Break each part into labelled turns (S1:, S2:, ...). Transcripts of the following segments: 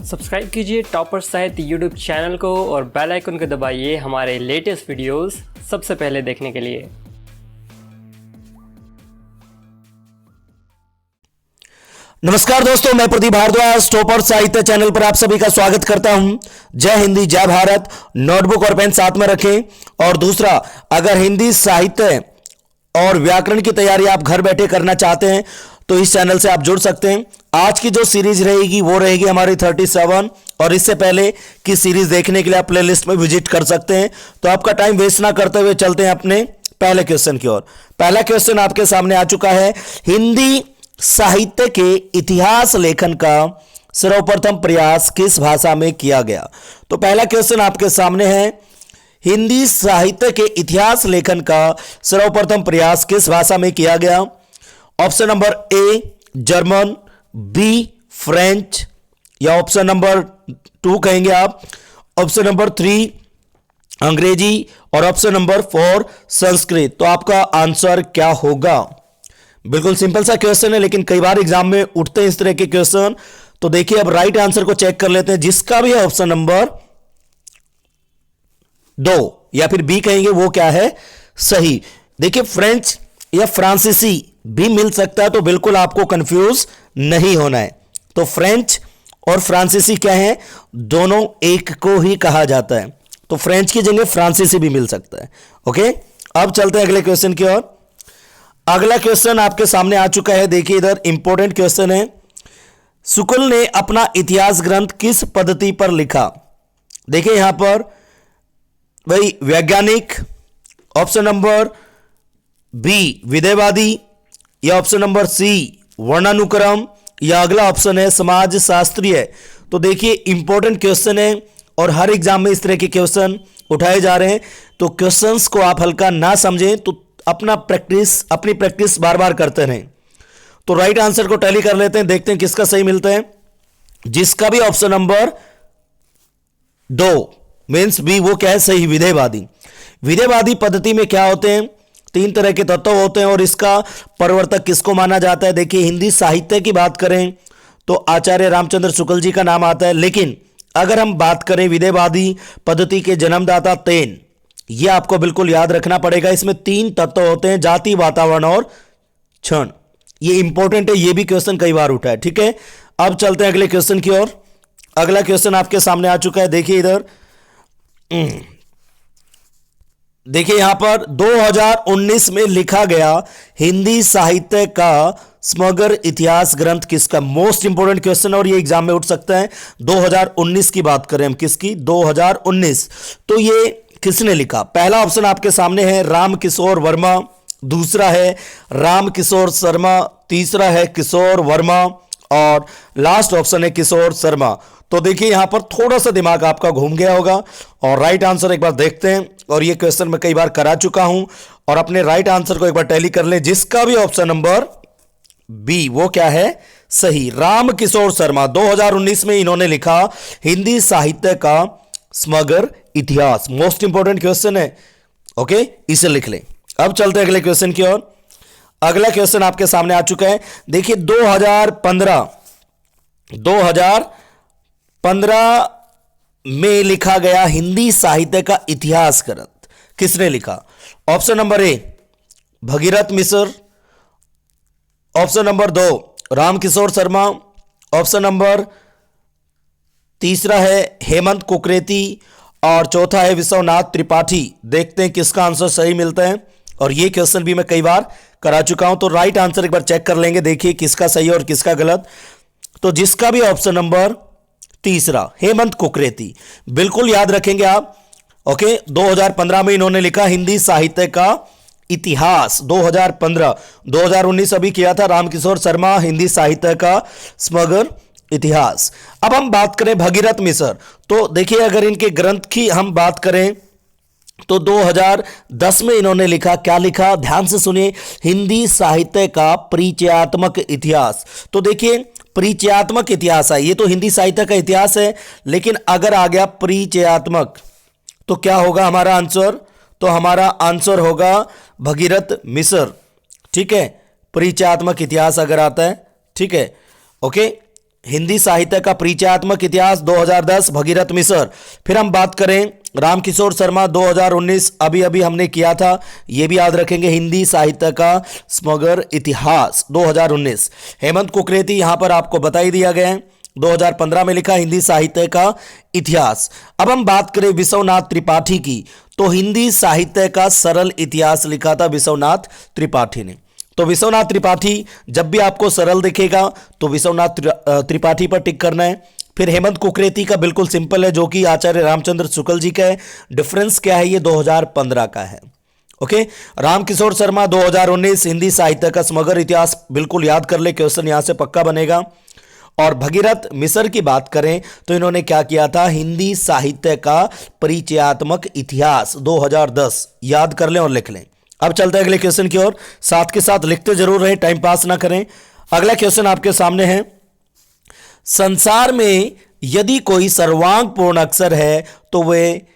S1: Subscribe कीजिए topper साहित्य YouTube channel को और बेल आइकन को दबाइए हमारे लेटेस्ट वीडियोस सबसे पहले देखने के लिए।
S2: नमस्कार दोस्तों, मैं प्रदीप भारद्वाज टॉपर साहित्य चैनल पर आप सभी का स्वागत करता हूं। जय हिंदी जय भारत। नोटबुक और पेन साथ में रखें। और दूसरा, अगर हिंदी साहित्य और व्याकरण की तैयारी आप घर बैठे करना चाहते हैं तो इस चैनल से आप जुड़ सकते हैं। आज की जो सीरीज रहेगी वो रहेगी हमारी 37, और इससे पहले की सीरीज देखने के लिए आप प्लेलिस्ट में विजिट कर सकते हैं। तो आपका टाइम वेस्ट ना करते हुए चलते हैं अपने पहले क्वेश्चन की ओर। पहला क्वेश्चन आपके सामने आ चुका है। हिंदी साहित्य के इतिहास लेखन का सर्वप्रथम प्रयास किस भाषा में किया गया? तो पहला क्वेश्चन आपके सामने है, हिंदी साहित्य के इतिहास लेखन का सर्वप्रथम प्रयास किस भाषा में किया गया? Option number A German, B French, या ऑप्शन नंबर 2 कहेंगे आप, ऑप्शन नंबर 3 अंग्रेजी, और ऑप्शन नंबर 4 संस्कृत। तो आपका आंसर क्या होगा? बिल्कुल सिंपल सा क्वेश्चन है, लेकिन कई बार एग्जाम में उठते हैं इस तरह के क्वेश्चन। तो देखिए, अब राइट आंसर को चेक कर लेते हैं। जिसका भी है ऑप्शन नंबर 2 या फिर बी कहेंगे, वो क्या है सही। देखिए, फ्रेंच या फ्रांसीसी भी मिल सकता है, तो बिल्कुल आपको कंफ्यूज नहीं होना है। तो फ्रेंच और फ्रांसीसी क्या है? दोनों एक को ही कहा जाता है। तो फ्रेंच की जगह फ्रांसीसी भी मिल सकता है। ओके, अब चलते हैं अगले क्वेश्चन की ओर। अगला क्वेश्चन आपके सामने आ चुका है। देखिए, इधर इंपॉर्टेंट क्वेश्चन है। शुक्ल ने अपना इतिहास ग्रंथ किस पद्धति पर लिखा? देखिए यहां पर भाई, वैज्ञानिक, ऑप्शन नंबर बी विधेयवादी, या ऑप्शन नंबर सी वर्णानुक्रम, या अगला ऑप्शन है समाज शास्त्रीय। तो देखिए, इंपॉर्टेंट क्वेश्चन है और हर एग्जाम में इस तरह के क्वेश्चन उठाए जा रहे हैं। तो क्वेश्चंस को आप हल्का ना समझें, तो अपनी प्रैक्टिस बार बार करते रहें। तो राइट आंसर को टैली कर लेते हैं, देखते हैं किसका सही मिलता है। जिसका भी ऑप्शन नंबर 2 मींस बी, वो क्या है सही, विधेयवादी। विधेयवादी पद्धति में क्या होते हैं? 3 तरह के तत्व होते हैं, और इसका प्रवर्तक किसको माना जाता है? देखिए, हिंदी साहित्य की बात करें तो आचार्य रामचंद्र शुक्ल जी का नाम आता है। लेकिन अगर हम बात करें विधेयवादी पद्धति के जन्मदाता तेन, यह आपको बिल्कुल याद रखना पड़ेगा। इसमें 3 तत्व होते हैं, जाति, वातावरण और क्षण। यह इंपॉर्टेंट है, यह भी क्वेश्चन कई बार उठा है। ठीक है, अब चलते हैं अगले क्वेश्चन की ओर। अगला क्वेश्चन आपके सामने आ चुका है। देखिए इधर, देखिए यहां पर 2019 में लिखा गया हिंदी साहित्य का समग्र इतिहास ग्रंथ किसका? मोस्ट इंपोर्टेंट क्वेश्चन, और ये एग्जाम में उठ सकता है। 2019 की बात करें हम, किसकी? 2019। तो ये किसने लिखा? पहला ऑप्शन आपके सामने है राम किशोर वर्मा, दूसरा है राम किशोर शर्मा, तीसरा है किशोर वर्मा, और लास्ट ऑप्शन है किशोर शर्मा। तो देखिए, यहां पर थोड़ा सा दिमाग आपका घूम गया होगा, और राइट आंसर एक बार देखते हैं। और ये क्वेश्चन मैं कई बार करा चुका हूं, और अपने राइट आंसर को एक बार टैली कर लें। जिसका भी ऑप्शन नंबर बी, वो क्या है सही, राम किशोर शर्मा। 2019 में इन्होंने लिखा हिंदी साहित्य का समग्र इतिहास। मोस्ट इंपोर्टेंट क्वेश्चन है। ओके, इसे लिख लें। अब चलते हैं अगले क्वेश्चन की ओर। अगला क्वेश्चन आपके सामने आ चुका है। देखिए, 2015 में लिखा गया हिंदी साहित्य का इतिहास ग्रंथ किसने लिखा? Option number A Bhagirath Mishra, option number 2 Ramkishore Sharma, option number तीसरा है हेमंत कुकरेती, और चौथा है विश्वनाथ त्रिपाठी। देखते हैं किसका आंसर सही मिलता है। और ये क्वेश्चन भी मैं कई बार करा चुका हूं, तो राइट आंसर एक बार चेक कर लेंगे। देखिए किसका सही और किसका गलत। तो जिसका भी ऑप्शन नंबर तीसरा हेमंत कुकरेती, बिल्कुल याद रखेंगे आप। ओके, 2015 में इन्होंने लिखा हिंदी साहित्य का इतिहास। 2015, 2019 अभी किया था रामकिशोर शर्मा, हिंदी साहित्य का समग्र इतिहास। अब हम बात करें भगीरथ मिश्र। तो देखिए, अगर इनके ग्रंथ की हम बात करें तो 2010 में इन्होंने लिखा, क्या लिखा ध्यान से सुनिए, हिंदी साहित्य का परिचयात्मक इतिहास। तो देखिए, परिचयात्मक इतिहास है, ये तो हिंदी साहित्य का इतिहास है, लेकिन अगर आ गया परिचयात्मक तो क्या होगा हमारा आंसर? तो हमारा आंसर होगा भगीरथ मिश्र। ठीक है, परिचयात्मक इतिहास अगर आता है। ठीक है, ओके। हिंदी साहित्य का परिचयात्मक इतिहास 2010 भगीरथ मिसर। फिर हम बात करें रामकिशोर शर्मा 2019, अभी अभी हमने किया था, ये भी याद रखेंगे, हिंदी साहित्य का समग्र इतिहास 2019। हेमंत कुकरेती यहां पर आपको बता ही दिया गया है, 2015 में लिखा हिंदी साहित्य का इतिहास। अब हम बात करें विश्वनाथ त्रिपाठी की, तो हिंदी साहित्य का सरल इतिहास लिखा था विश्वनाथ त्रिपाठी ने। तो विश्वनाथ त्रिपाठी जब भी आपको सरल दिखेगा तो विश्वनाथ त्रिपाठी पर टिक करना है। फिर हेमंत कुकरेती का बिल्कुल सिंपल है, जो कि आचार्य रामचंद्र शुक्ल जी का है। डिफरेंस क्या है, ये 2015 का है। ओके। रामकिशोर शर्मा 2019 हिंदी साहित्य का समग्र इतिहास, बिल्कुल याद कर ले, क्वेश्चन यहां से पक्का बनेगा। और भगीरथ मिसर की बात करें तो इन्होंने क्या किया था, हिंदी साहित्य का परिचयात्मक इतिहास 2010, याद कर लें और लिख लें। अब चलते हैं अगले क्वेश्चन की ओर, साथ के साथ लिखते जरूर रहें, टाइम पास ना करें। अगला क्वेश्चन आपके सामने है, संसार में यदि कोई सर्वांग पूर्ण अक्षर है तो वे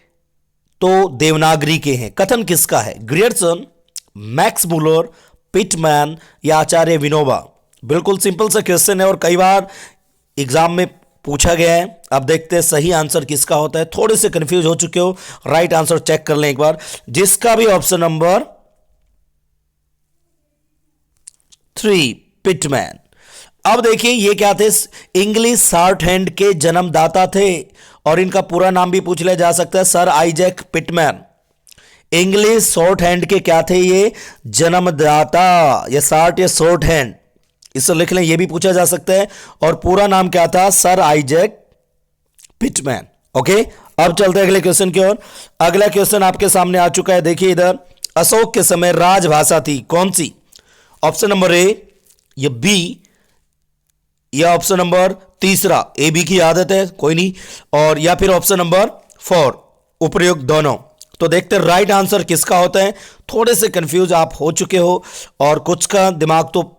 S2: तो देवनागरी के हैं। कथन किसका है, ग्रियर्सन, मैक्स मुलर, पिटमैन या आचार्य विनोबा। बिल्कुल सिंपल सा क्वेश्चन है और कई बार एग्जाम में पूछा गया है। अब देखते हैं सही आंसर किसका होता है। थोड़े से कंफ्यूज हो चुके हो, राइट आंसर चेक कर लें एक बार, जिसका भी ऑप्शन नंबर 3 पिटमैन। अब देखिए ये क्या थे, इंग्लिश शॉर्ट हैंड के जन्मदाता थे और इनका पूरा नाम भी पूछ लिया जा सकता है, sir Isaac Pitman. English short hand के क्या थे, ये जन्मदाता, या शॉर्ट या शॉर्ट हैंड, इसे लिख लें, ये भी पूछा जा सकता है। और पूरा नाम क्या था, सर आइजैक पिटमैन। ओके। अब चलते हैं अगले क्वेश्चन की ओर। अगला क्वेश्चन आपके सामने आ चुका है, देखिए इधर, अशोक के समय राजभाषा थी कौन सी। ऑप्शन नंबर ए, या बी, या ऑप्शन नंबर तीसरा, ए बी की आदत है कोई नहीं, और या फिर ऑप्शन नंबर 4, उपयुक्त दोनों। तो देखते हैं राइट आंसर किसका होता है। थोड़े से कंफ्यूज आप हो चुके हो और कुछ का दिमाग तो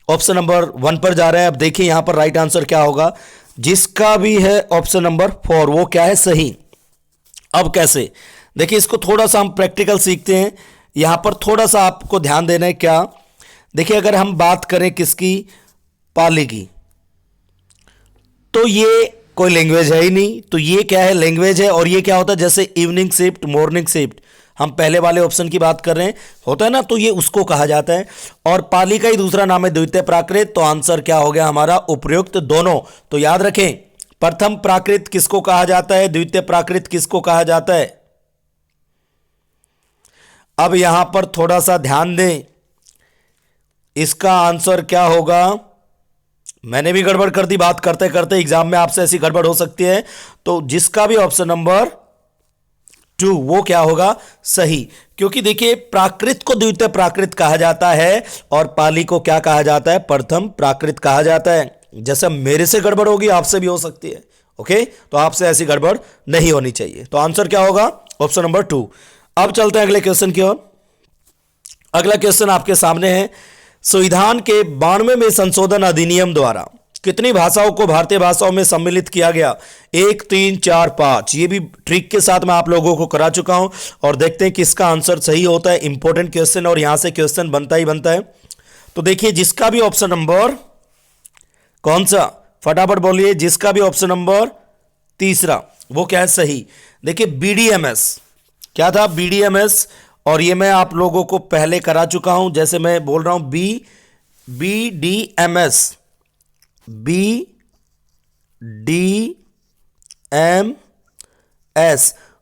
S2: ऑप्शन नंबर 1 पर जा रहा है। अब देखिए यहां पर राइट आंसर क्या होगा, जिसका भी है ऑप्शन नंबर 4, वो क्या है, सही। अब कैसे, देखिए इसको थोड़ा सा हम प्रैक्टिकल सीखते हैं। यहां पर थोड़ा सा आपको ध्यान देना है। क्या, देखिए अगर हम बात करें किसकी, पाली की, तो ये कोई लैंग्वेज है ही नहीं, तो ये क्या है, लैंग्वेज है। और ये क्या होता है, जैसे इवनिंग शिफ्ट, मॉर्निंग शिफ्ट, हम पहले वाले ऑप्शन की बात कर रहे हैं, होता है ना, तो ये उसको कहा जाता है। और पाली का ही दूसरा नाम है द्वितीय प्राकृत, तो आंसर क्या हो गया हमारा, उपयुक्त दोनों। तो याद रखें, प्रथम प्राकृत किसको कहा जाता है, द्वितीय प्राकृत किसको कहा जाता है। अब यहां पर थोड़ा सा ध्यान दें, इसका आंसर क्या होगा। मैंने भी गड़बड़ कर दी बात करते करते, एग्जाम में आपसे ऐसी गड़बड़ हो सकती है। तो जिसका भी ऑप्शन नंबर 2, वो क्या होगा, सही। क्योंकि देखिए प्राकृत को द्वितीय प्राकृत कहा जाता है और पाली को क्या कहा जाता है, प्रथम प्राकृत कहा जाता है। जैसे मेरे से गड़बड़ होगी, आपसे भी हो सकती है। ओके, तो आपसे ऐसी गड़बड़ नहीं होनी चाहिए। तो आंसर क्या होगा, ऑप्शन नंबर 2। अब चलते हैं अगले क्वेश्चन की ओर। अगला क्वेश्चन आपके सामने है, संविधान के 92वें संशोधन अधिनियम द्वारा कितनी भाषाओं को भारतीय भाषाओं में सम्मिलित किया गया, 1, 3, 4, 5। ये भी ट्रिक के साथ मैं आप लोगों को करा चुका हूं और देखते हैं किसका आंसर सही होता है। इंपॉर्टेंट क्वेश्चन और यहां से क्वेश्चन बनता ही बनता है। तो देखिए जिसका भी ऑप्शन नंबर कौन सा, फटाफट बोलिए, जिसका भी ऑप्शन नंबर तीसरा, वो क्या है, सही। देखिए बीडीएमएस क्या था, बीडीएमएस, और ये मैं आप लोगों को पहले करा चुका हूं। जैसे मैं बोल रहा हूं बीडीएमएस, BDMS,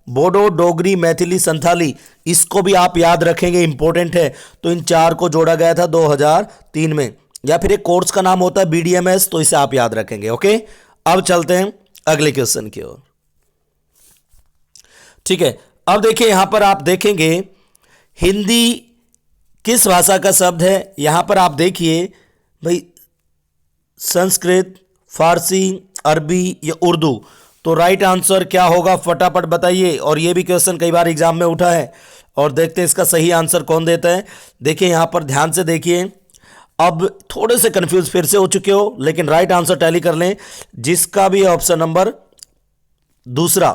S2: बोडो, डोगरी, मैथिली, संथाली, इसको भी आप याद रखेंगे, इंपॉर्टेंट है। तो इन 4 को जोड़ा गया था 2003 में, या फिर एक कोर्स का नाम होता है BDMS, तो इसे आप याद रखेंगे। ओके, अब चलते हैं अगले क्वेश्चन की ओर। ठीक है, अब देखिए यहां पर आप देखेंगे हिंदी किस भाषा का शब्द है। यहां पर आप देखिए भाई, संस्कृत, फारसी, अरबी या उर्दू। तो राइट आंसर क्या होगा, फटाफट बताइए। और ये भी क्वेश्चन कई बार एग्जाम में उठा है और देखते हैं इसका सही आंसर कौन देता है। देखिए यहां पर ध्यान से देखिए, अब थोड़े से कंफ्यूज फिर से हो चुके हो, लेकिन राइट आंसर टैली कर लें। जिसका भी ऑप्शन नंबर दूसरा,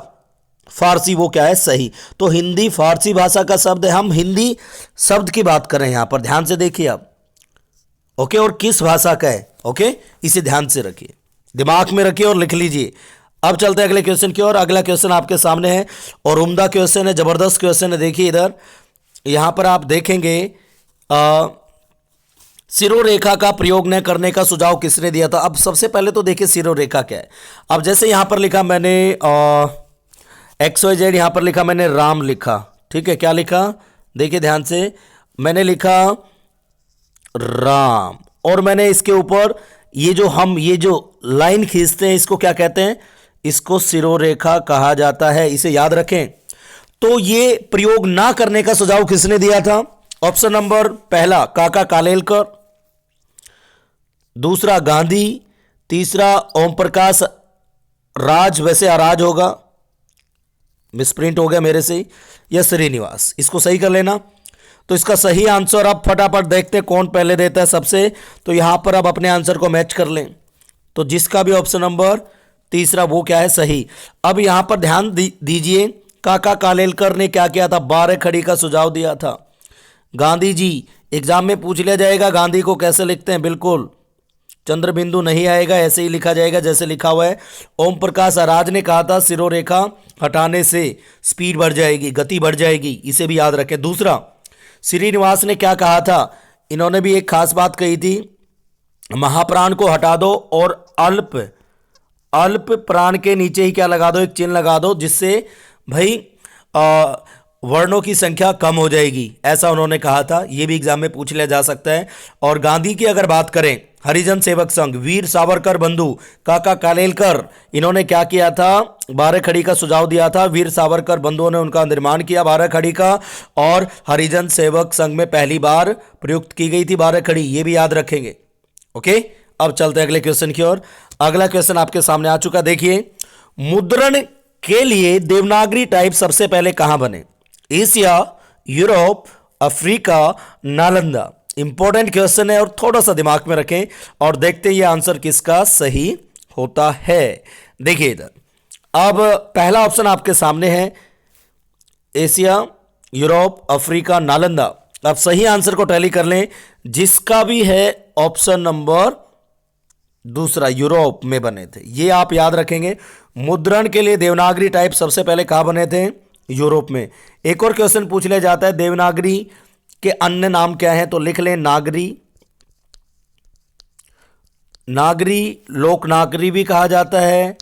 S2: फारसी, वो क्या है, सही। तो हिंदी फारसी भाषा का शब्द है। हम हिंदी शब्द की बात कर रहे हैं यहां पर, ध्यान से देखिए आप। ओके, और किस भाषा का है, ओके, इसे ध्यान से रखिए। दिमाग में रखिए और लिख लीजिए। अब चलते हैं अगले क्वेश्चन की ओर। अगला क्वेश्चन आपके सामने है और उम्दा क्वेश्चन है, जबरदस्त क्वेश्चन है। देखिए इधर, यहां पर आप देखेंगे सिरोरेखा का प्रयोग न करने का सुझाव किसने दिया था। अब सबसे पहले तो देखिए सिरोरेखा क्या है। अब जैसे यहां पर लिखा मैंने XYZ, यहां पर लिखा मैंने राम लिखा, ठीक है। क्या लिखा, देखिए ध्यान से, मैंने लिखा राम और मैंने इसके ऊपर ये जो लाइन खींचते हैं इसको क्या कहते हैं, इसको सिरोरेखा कहा जाता है, इसे याद रखें। तो ये प्रयोग ना करने का सुझाव किसने दिया था। ऑप्शन नंबर पहला काका कालेलकर, दूसरा गांधी, तीसरा ओम प्रकाश राज, वैसे अराज होगा, मिसप्रिंट हो गया मेरे से, या श्रीनिवास। इसको सही कर लेना। तो इसका सही आंसर अब फटाफट देखते हैं कौन पहले देता है सबसे। तो यहां पर अब अपने आंसर को मैच कर लें। तो जिसका भी ऑप्शन नंबर तीसरा वो क्या है, सही। अब यहां पर ध्यान दीजिए, काका कालेलकर ने क्या किया था, 12 खड़ी का सुझाव दिया था। गांधी जी, एग्जाम में पूछ लिया जाएगा गांधी को कैसे लिखते हैं, बिल्कुल चंद्र बिंदु नहीं आएगा, ऐसे ही लिखा जाएगा जैसे लिखा हुआ है। ओम प्रकाश आराज ने कहा था सिरोरेखा हटाने से स्पीड बढ़ जाएगी, गति बढ़ जाएगी, इसे भी याद रखें। दूसरा श्रीनिवास ने क्या कहा था, इन्होंने भी एक खास बात कही थी, महाप्राण को हटा दो और अल्प प्राण के नीचे ही क्या लगा दो, एक चिन्ह लगा दो, जिससे भाई वर्णों की संख्या कम हो जाएगी, ऐसा उन्होंने कहा था। यह भी एग्जाम में पूछ लिया जा सकता है। और गांधी की अगर बात करें, हरिजन सेवक संघ, वीर सावरकर बंधु, काका कालेलकर, इन्होंने क्या किया था, 12 खड़ी का सुझाव दिया था। वीर सावरकर बंधुओं ने उनका निर्माण किया 12 खड़ी का, और हरिजन सेवक संघ में पहली बार प्रयुक्त की गई थी 12 खड़ी, ये भी याद रखेंगे। ओके, अब चलते हैं अगले क्वेश्चन की ओर। अगला क्वेश्चन आपके सामने आ चुका, देखिए, मुद्रण के लिए देवनागरी टाइप सबसे पहले कहां बने, Asia, Europe, Africa, Nalanda. Important question है और थोड़ा सा दिमाग में रखें और देखते हैं ये आंसर किसका सही होता है। देखिए इधर, अब पहला ऑप्शन आपके सामने है एशिया, यूरोप, अफ्रीका, नालंदा। अब सही आंसर को टैली कर लें, जिसका भी है ऑप्शन नंबर दूसरा, यूरोप में बने थे, ये आप याद रखेंगे। मुद्रण के लिए देवनागरी टाइप सबसे पहले कहां बने थे, यूरोप में। एक और क्वेश्चन पूछ लिया जाता है, देवनागरी के अन्य नाम क्या हैं, तो लिख लें नागरी, लोकनागरी भी कहा जाता है।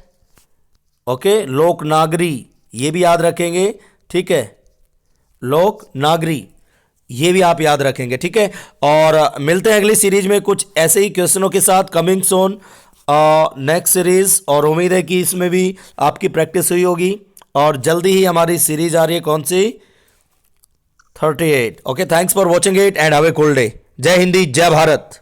S2: ओके, लोकनागरी, ये भी याद रखेंगे, ठीक है, लोकनागरी, ये भी आप याद रखेंगे, ठीक है। और मिलते हैं अगली सीरीज में कुछ ऐसे ही क्वेश्चनों के साथ, कमिंग सोन नेक्स्ट सीरीज। और उम्मीद है कि इसमें भी आपकी प्रैक्टिस हुई होगी। और जल्दी ही हमारी सीरीज आ रही है, कौन सी, 38। Okay, thanks for watching it and have a cool day. जय हिंदी, जय भारत।